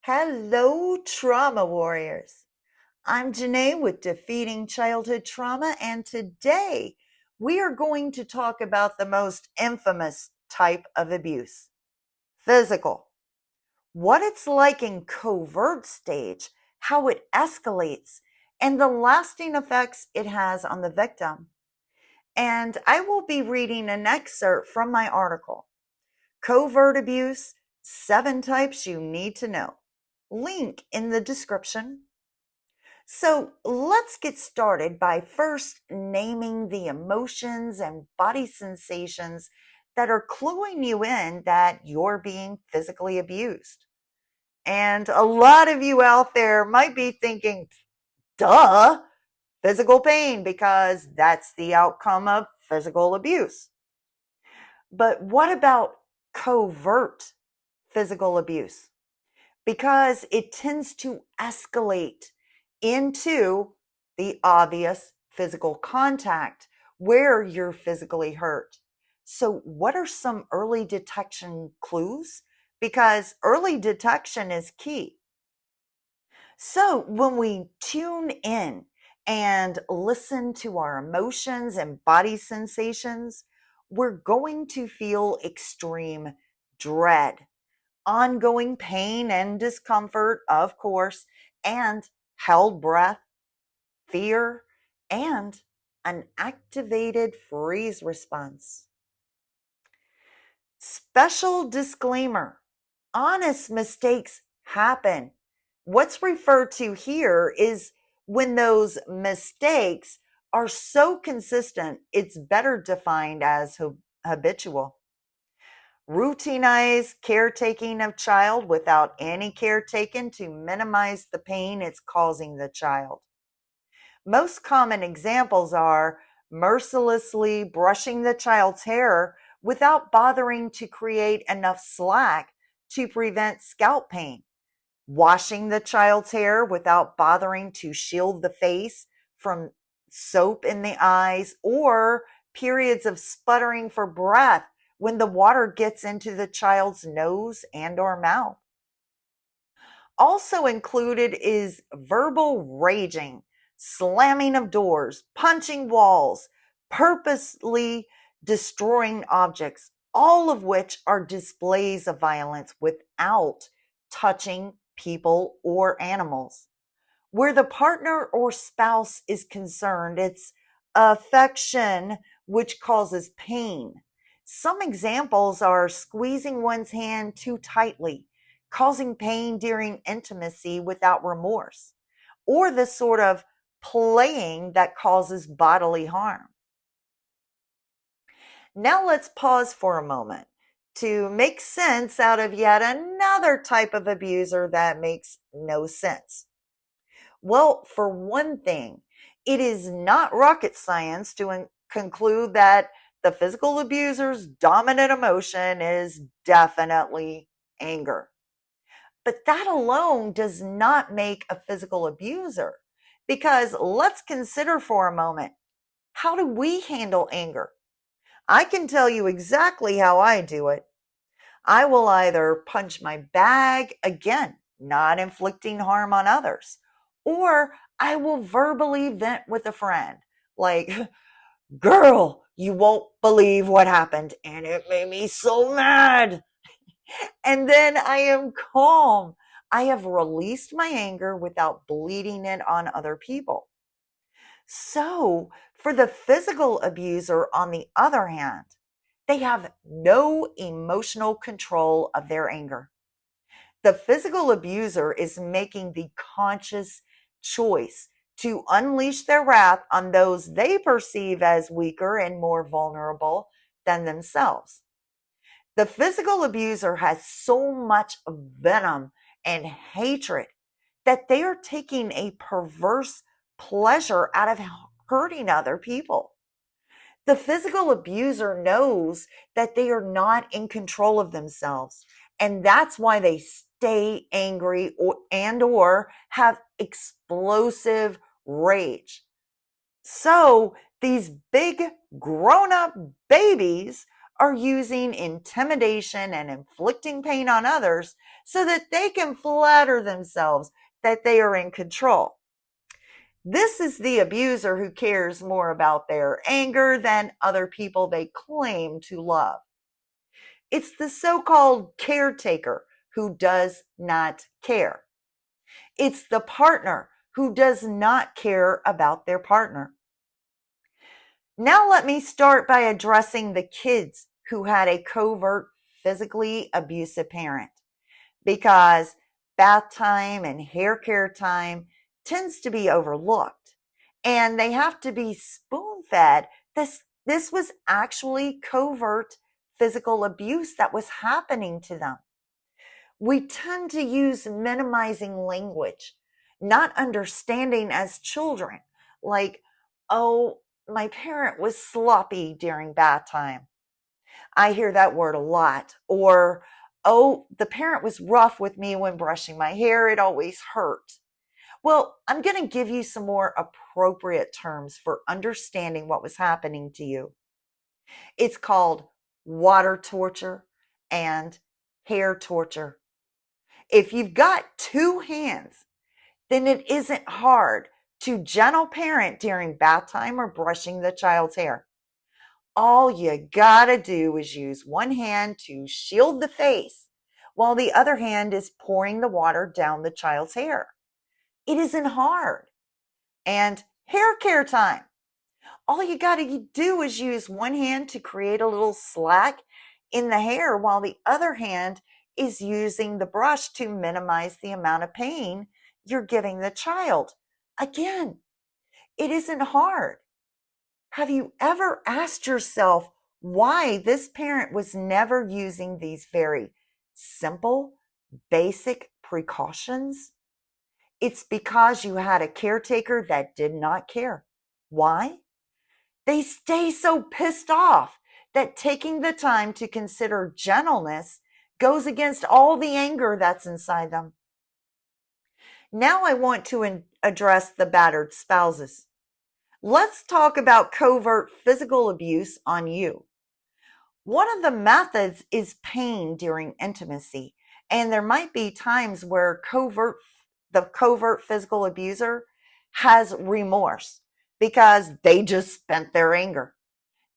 Hello, trauma warriors. I'm Janae with Defeating Childhood Trauma, and today we are going to talk about the most infamous type of abuse physical. What it's like in covert stage, how it escalates, and the lasting effects it has on the victim. And I will be reading an excerpt from my article Covert Abuse 7 Types You Need to Know. Link in the description. So let's get started by first naming the emotions and body sensations that are cluing you in that you're being physically abused. And a lot of you out there might be thinking, duh, physical pain, because that's the outcome of physical abuse. But what about covert physical abuse? Because it tends to escalate into the obvious physical contact where you're physically hurt. So, what are some early detection clues? Because early detection is key. So, when we tune in and listen to our emotions and body sensations, we're going to feel extreme dread, ongoing pain and discomfort, of course, and held breath, fear, and an activated freeze response. Special disclaimer: honest mistakes happen. What's referred to here is when those mistakes are so consistent, it's better defined as habitual. Routinized caretaking of child without any care taken to minimize the pain it's causing the child. Most common examples are mercilessly brushing the child's hair without bothering to create enough slack to prevent scalp pain, washing the child's hair without bothering to shield the face from soap in the eyes, or periods of sputtering for breath when the water gets into the child's nose and or mouth. Also included is verbal raging, slamming of doors, punching walls, purposely destroying objects, all of which are displays of violence without touching people or animals. Where the partner or spouse is concerned, it's affection, which causes pain. Some examples are squeezing one's hand too tightly, causing pain during intimacy without remorse, or the sort of playing that causes bodily harm. Now let's pause for a moment to make sense out of yet another type of abuser that makes no sense. Well, for one thing, it is not rocket science to conclude that the physical abuser's dominant emotion is definitely anger. But that alone does not make a physical abuser. Because let's consider for a moment, how do we handle anger? I can tell you exactly how I do it. I will either punch my bag, again, not inflicting harm on others, or I will verbally vent with a friend, like, girl, you won't believe what happened, and it made me so mad. And then I am calm. I have released my anger without bleeding it on other people. So, for the physical abuser, on the other hand, they have no emotional control of their anger. The physical abuser is making the conscious choice to unleash their wrath on those they perceive as weaker and more vulnerable than themselves. The physical abuser has so much venom and hatred that they are taking a perverse pleasure out of hurting other people. The physical abuser knows that they are not in control of themselves, and that's why they stay angry or have explosive rage. So these big grown-up babies are using intimidation and inflicting pain on others so that they can flatter themselves that they are in control. This is the abuser who cares more about their anger than other people they claim to love. It's the so-called caretaker who does not care. It's the partner who does not care about their partner. Now let me start by addressing the kids who had a covert physically abusive parent, because bath time and hair care time tends to be overlooked, and they have to be spoon-fed. This was actually covert physical abuse that was happening to them. We tend to use minimizing language, not understanding as children, like, oh, my parent was sloppy during bath time. I hear that word a lot. Or, oh, the parent was rough with me when brushing my hair. It always hurt. Well, I'm going to give you some more appropriate terms for understanding what was happening to you. It's called water torture and hair torture. If you've got two hands, then it isn't hard to gentle parent during bath time or brushing the child's hair. All you gotta do is use one hand to shield the face while the other hand is pouring the water down the child's hair. It isn't hard. And hair care time. All you gotta do is use one hand to create a little slack in the hair while the other hand is using the brush to minimize the amount of pain you're giving the child. Again, it isn't hard. Have you ever asked yourself why this parent was never using these very simple, basic precautions? It's because you had a caretaker that did not care. Why? They stay so pissed off that taking the time to consider gentleness goes against all the anger that's inside them. Now I want to address the battered spouses. Let's talk about covert physical abuse on you. One of the methods is pain during intimacy, and there might be times where the covert physical abuser has remorse because they just spent their anger.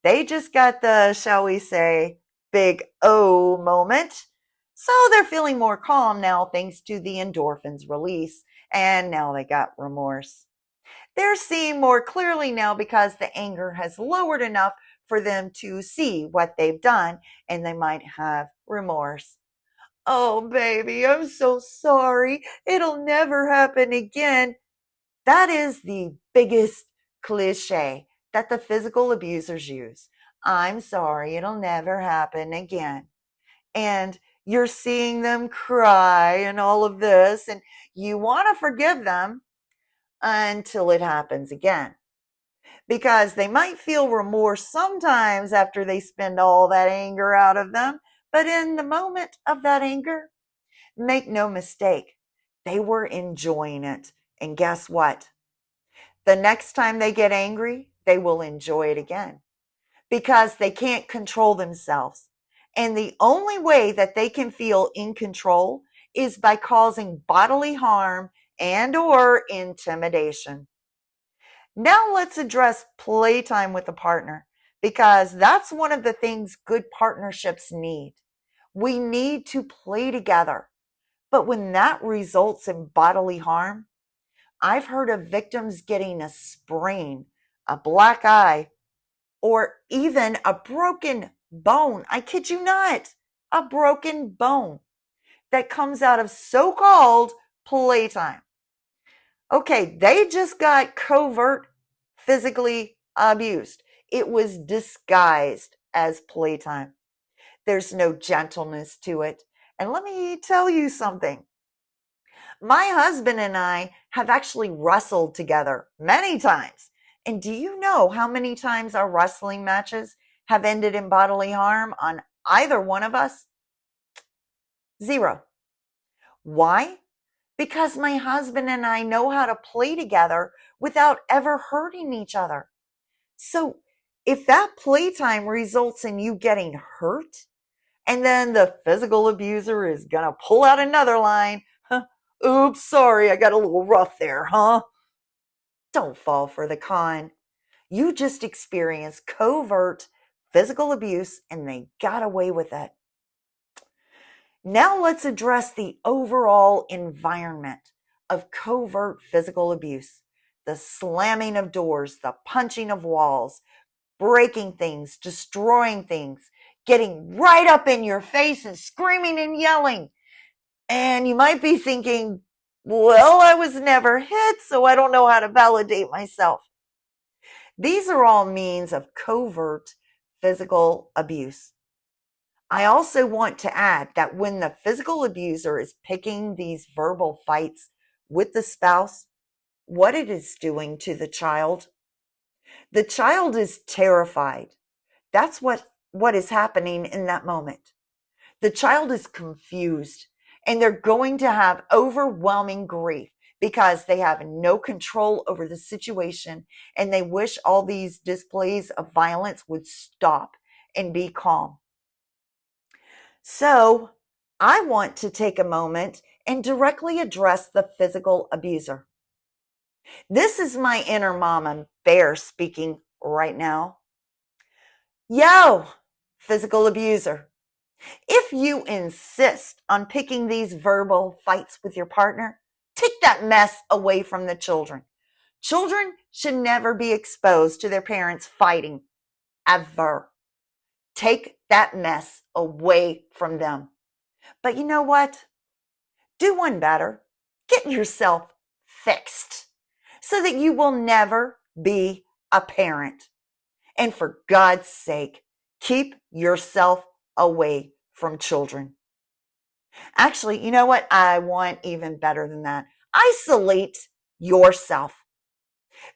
They just got the, shall we say, big O moment. So they're feeling more calm now thanks to the endorphins release, and now they got remorse. They're seeing more clearly now because the anger has lowered enough for them to see what they've done, and they might have remorse. Oh, baby, I'm so sorry. It'll never happen again. That is the biggest cliche that the physical abusers use. I'm sorry, it'll never happen again. And you're seeing them cry and all of this, and you want to forgive them until it happens again. Because they might feel remorse sometimes after they spend all that anger out of them, but in the moment of that anger, make no mistake, they were enjoying it. And guess what? The next time they get angry, they will enjoy it again because they can't control themselves. And the only way that they can feel in control is by causing bodily harm and or intimidation. Now let's address playtime with a partner, because that's one of the things good partnerships need. We need to play together. But when that results in bodily harm, I've heard of victims getting a sprain, a black eye, or even a broken bone. I kid you not, a broken bone that comes out of so-called playtime. Okay, they just got covert physically abused. It was disguised as playtime. There's no gentleness to it. And let me tell you something. My husband and I have actually wrestled together many times. And do you know how many times our wrestling matches have ended in bodily harm on either one of us? 0. Why? Because my husband and I know how to play together without ever hurting each other. So If that playtime results in you getting hurt, and then the physical abuser is gonna pull out another line, oops, sorry, I got a little rough there, huh? Don't fall for the con. You just experienced covert physical abuse and they got away with it. Now let's address the overall environment of covert physical abuse. The slamming of doors, the punching of walls, breaking things, destroying things, getting right up in your face and screaming and yelling. And you might be thinking, well, I was never hit, so I don't know how to validate myself. These are all means of covert physical abuse. I also want to add that when the physical abuser is picking these verbal fights with the spouse, what it is doing to the child is terrified. That's what is happening in that moment. The child is confused and they're going to have overwhelming grief because they have no control over the situation and they wish all these displays of violence would stop and be calm. So, I want to take a moment and directly address the physical abuser. This is my inner mama bear speaking right now. Yo, physical abuser. If you insist on picking these verbal fights with your partner, take that mess away from the children. Children should never be exposed to their parents fighting, ever. Take that mess away from them. But you know what? Do one better. Get yourself fixed so that you will never be a parent. And for God's sake, keep yourself away from children. Actually, you know what? I want even better than that. Isolate yourself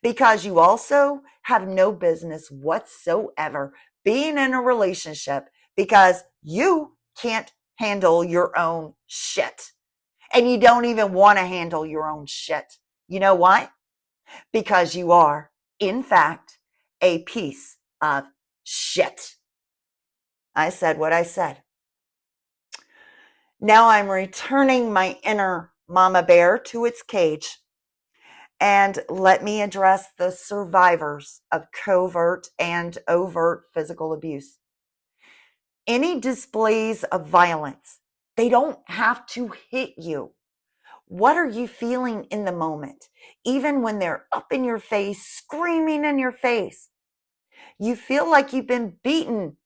because you also have no business whatsoever being in a relationship because you can't handle your own shit. And you don't even want to handle your own shit. You know why? Because you are, in fact, a piece of shit. I said what I said. Now I'm returning my inner mama bear to its cage. And let me address the survivors of covert and overt physical abuse. Any displays of violence, they don't have to hit you. What are you feeling in the moment? Even when they're up in your face, screaming in your face. You feel like you've been beaten,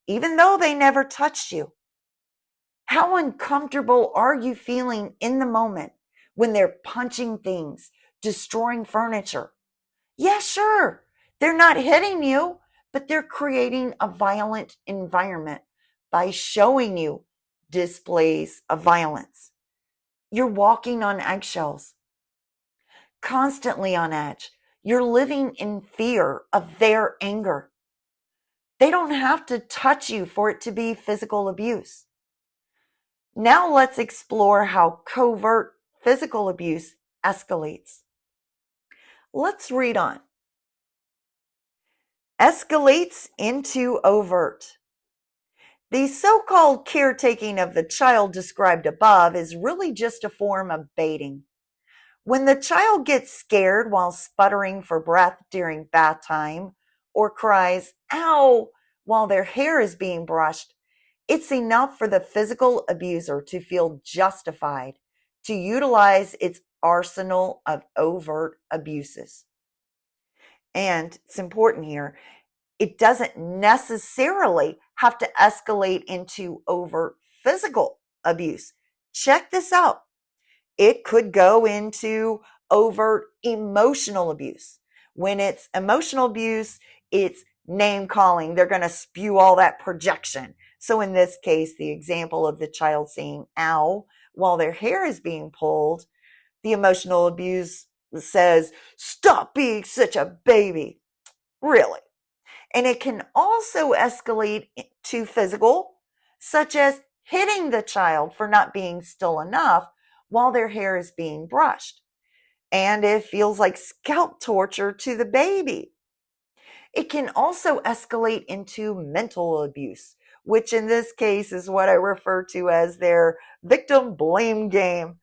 even though they never touched you. How uncomfortable are you feeling in the moment when they're punching things, destroying furniture? Yeah, sure, they're not hitting you, but they're creating a violent environment by showing you displays of violence. You're walking on eggshells, constantly on edge. You're living in fear of their anger. They don't have to touch you for it to be physical abuse. Now let's explore how covert physical abuse escalates. Let's read on. Escalates into overt. The so-called caretaking of the child described above is really just a form of baiting. When the child gets scared while sputtering for breath during bath time or cries, ow, while their hair is being brushed, it's enough for the physical abuser to feel justified to utilize its arsenal of overt abuses. And it's important here, it doesn't necessarily have to escalate into overt physical abuse. Check this out. It could go into overt emotional abuse. When it's emotional abuse, it's name calling. They're going to spew all that projection. So in this case, the example of the child saying ow while their hair is being pulled, the emotional abuse says, stop being such a baby. Really. And it can also escalate to physical, such as hitting the child for not being still enough while their hair is being brushed. And it feels like scalp torture to the baby. It can also escalate into mental abuse, which in this case is what I refer to as their victim blame game,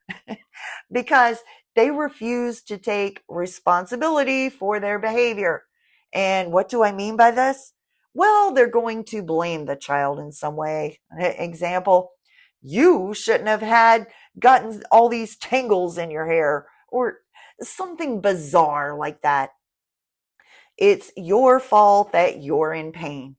because they refuse to take responsibility for their behavior. And what do I mean by this? Well, they're going to blame the child in some way. Example, you shouldn't have gotten all these tangles in your hair, or something bizarre like that. It's your fault that you're in pain.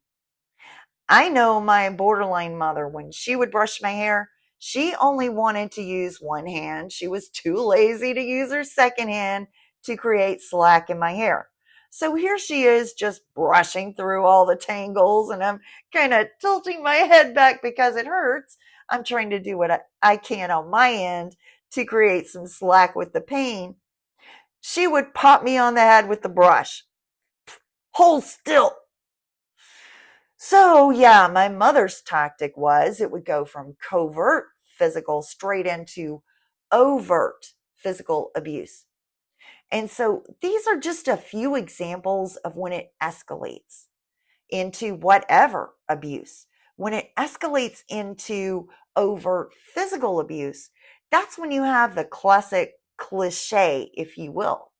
I know my borderline mother, when she would brush my hair, she only wanted to use one hand. She was too lazy to use her second hand to create slack in my hair. So here she is just brushing through all the tangles, and I'm kind of tilting my head back because it hurts. I'm trying to do what I can on my end to create some slack with the pain. She would pop me on the head with the brush. Hold still. So, yeah, my mother's tactic was it would go from covert physical straight into overt physical abuse. And so these are just a few examples of when it escalates into whatever abuse. When it escalates into overt physical abuse, that's when you have the classic cliche, if you will.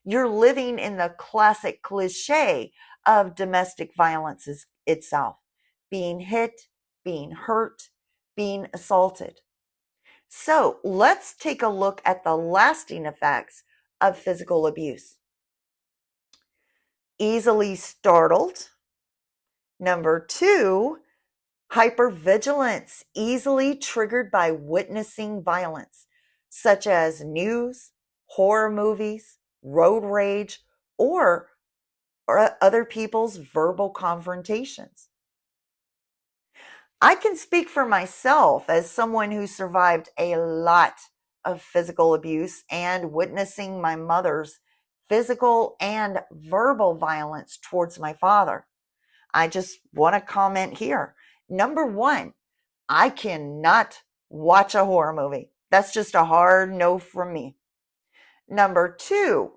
You're living in the classic cliche of domestic violence itself, being hit, being hurt, being assaulted. So let's take a look at the lasting effects of physical abuse. Easily startled. Number 2, hypervigilance, easily triggered by witnessing violence, such as news, horror movies, road rage, or other people's verbal confrontations. I can speak for myself as someone who survived a lot of physical abuse and witnessing my mother's physical and verbal violence towards my father. I just want to comment here. Number 1, I cannot watch a horror movie. That's just a hard no from me. Number 2,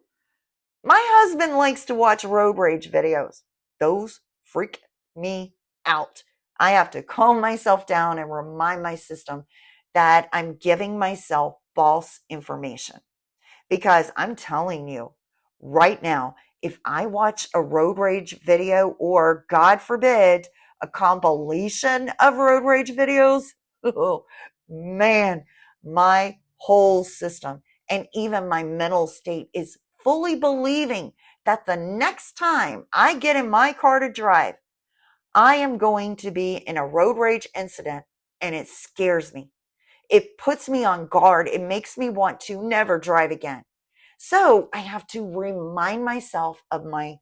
my husband likes to watch road rage videos. Those freak me out. I have to calm myself down and remind my system that I'm giving myself false information. Because I'm telling you right now, if I watch a road rage video, or God forbid, a compilation of road rage videos, oh man, my whole system and even my mental state is fully believing that the next time I get in my car to drive, I am going to be in a road rage incident, and it scares me. It puts me on guard. It makes me want to never drive again. So I have to remind myself of my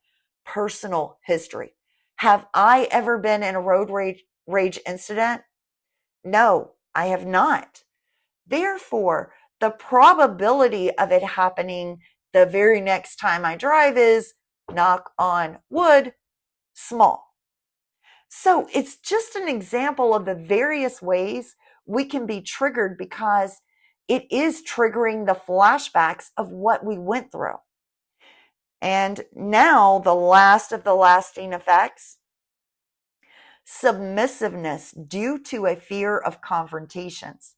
personal history. Have I ever been in a road rage incident? No, I have not. Therefore, the probability of it happening the very next time I drive is, knock on wood, small. So it's just an example of the various ways we can be triggered, because it is triggering the flashbacks of what we went through. And now the last of the lasting effects, submissiveness due to a fear of confrontations.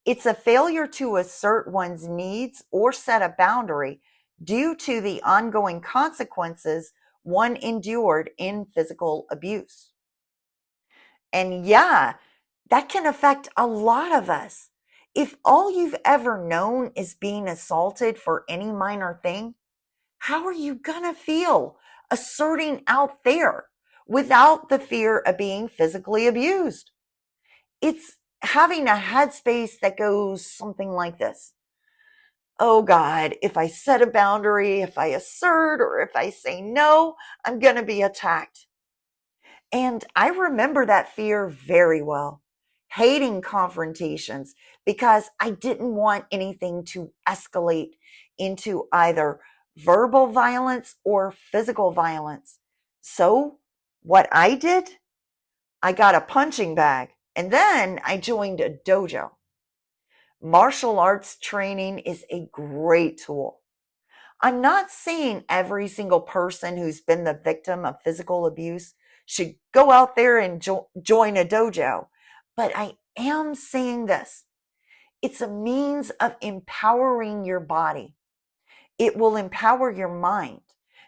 It's a failure to assert one's needs or set a boundary due to the ongoing consequences one endured in physical abuse. And yeah, that can affect a lot of us. If all you've ever known is being assaulted for any minor thing, how are you going to feel asserting out there without the fear of being physically abused? It's having a headspace that goes something like this. Oh God, if I set a boundary, if I assert, or if I say no, I'm going to be attacked. And I remember that fear very well, hating confrontations because I didn't want anything to escalate into either verbal violence or physical violence. So what I did, I got a punching bag, and then I joined a dojo. Martial arts training is a great tool. I'm not saying every single person who's been the victim of physical abuse should go out there and join a dojo, but I am saying this. It's a means of empowering your body. It will empower your mind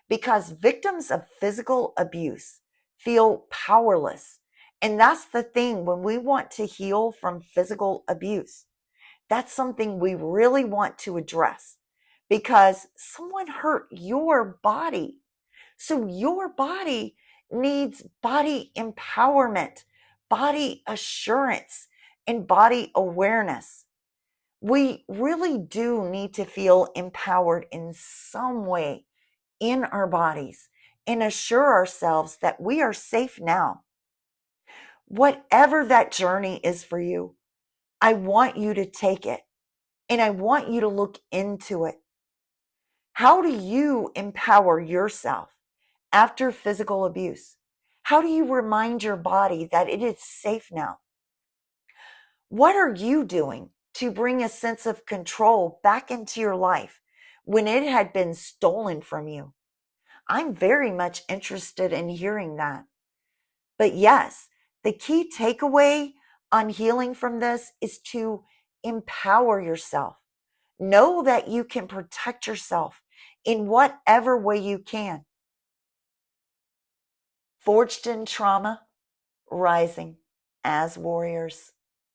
because victims of physical abuse feel powerless. And that's the thing when we want to heal from physical abuse. That's something we really want to address because someone hurt your body. So your body needs body empowerment, body assurance, and body awareness. We really do need to feel empowered in some way in our bodies and assure ourselves that we are safe now. Whatever that journey is for you, I want you to take it and I want you to look into it. How do you empower yourself after physical abuse? How do you remind your body that it is safe now? What are you doing to bring a sense of control back into your life when it had been stolen from you? I'm very much interested in hearing that. But yes, the key takeaway on healing from this is to empower yourself. Know that you can protect yourself in whatever way you can. Forged in trauma, rising as warriors.